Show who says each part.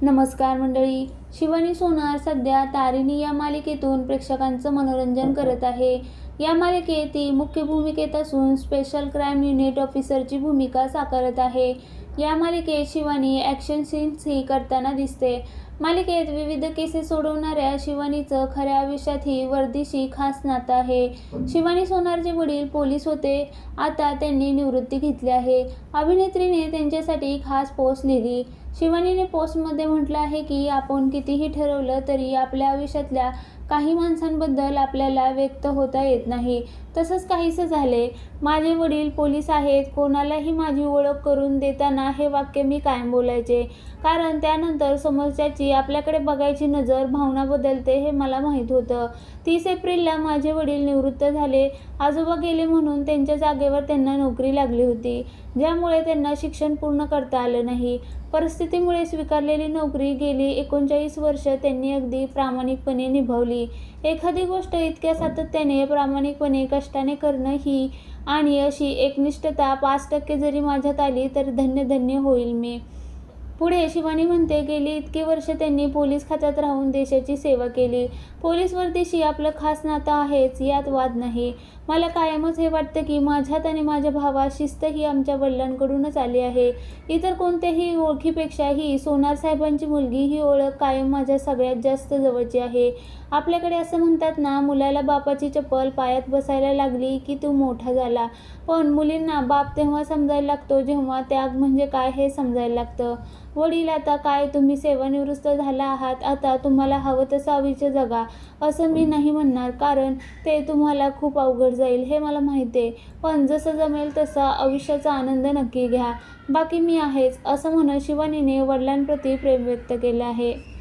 Speaker 1: नमस्कार मंडळी. शिवानी सोनार सध्या तारिणी या मालिकेतून प्रेक्षकांचं मनोरंजन करत आहे. या मालिकेत ती मुख्य भूमिकेत असून स्पेशल क्राईम युनिट ऑफिसरची भूमिका साकारत आहे. या मालिकेत शिवानी ॲक्शन सीन्सही करताना दिसते. मालिकेत विविध केसेस सोडवणाऱ्या शिवानीचं खऱ्या आयुष्यातही वर्दीशी खास नातं आहे. शिवानी सोनारचे वडील पोलीस होते. आता त्यांनी निवृत्ती घेतली आहे. अभिनेत्रीने त्यांच्यासाठी खास पोस्ट लिहिली. शिवानीने पोस्टमध्ये म्हटलं आहे की आपण कितीही ठरवलं तरी आपल्या आयुष्यातल्या काही माणसांबद्दल आपल्याला व्यक्त होता येत नाही. तसंच काहीसं झाले. माझे वडील पोलीस आहेत. कोणालाही माझी ओळख करून देताना हे वाक्य मी कायम बोलायचे, कारण त्यानंतर समोरच्याची आपल्याकडे बघायची नजर, भावना बदलते हे मला माहीत होतं. 30 एप्रिलला माझे वडील निवृत्त झाले. आजोबा गेले म्हणून त्यांच्या जागेवर त्यांना नोकरी लागली होती, ज्यामुळे त्यांना शिक्षण पूर्ण करता आलं नाही. परिस्थितीमुळे स्वीकारलेली नोकरी गेली 39 वर्ष त्यांनी अगदी प्रामाणिकपणे निभावली. एखादी गोष्ट इतक्या सातत्याने, प्रामाणिकपणे, कष्टाने करणं ही आणि अशी एकनिष्ठता 5% जरी माझ्यात आली तर धन्य धन्य होईल मी. पुढे शिवानी म्हणते, गेली इतकी वर्ष त्यांनी पोलीस खात्यात राहून देशाची सेवा केली. पोलीस वर्दीशी आपलं खास नातं आहेच, यात वाद नाही. मला कायमच हे वाटतं की माझ्यात आणि माझ्या भावात शिस्त ही आमच्या वडिलांकडूनच आली आहे. इतर कोणत्याही ओळखीपेक्षा ही सोनार साहेबांची मुलगी ही ओळख कायम माझ्या सगळ्यात जास्त जवळची आहे. आपल्याकडे असं म्हणतात ना, मुलाला बापाची चप्पल पायात बसायला लागली की तो मोठा झाला. पण मुलींना बाप तेव्हा समजायला लागतो जेव्हा त्याग म्हणजे काय हे समजायला लागतं. वडील, आता काय तुम्ही सेवानिवृत्त झाला आहात, आता तुम्हाला हवं तसं आयुष्य जगा असं मी नाही म्हणणार, कारण ते तुम्हाला खूप अवघड जाईल हे मला माहिती आहे. पण जसं जमेल तसा आयुष्याचा आनंद नक्की घ्या. बाकी मी आहेच, असं म्हणत शिवानीने वडिलांप्रती प्रेम व्यक्त केलं आहे.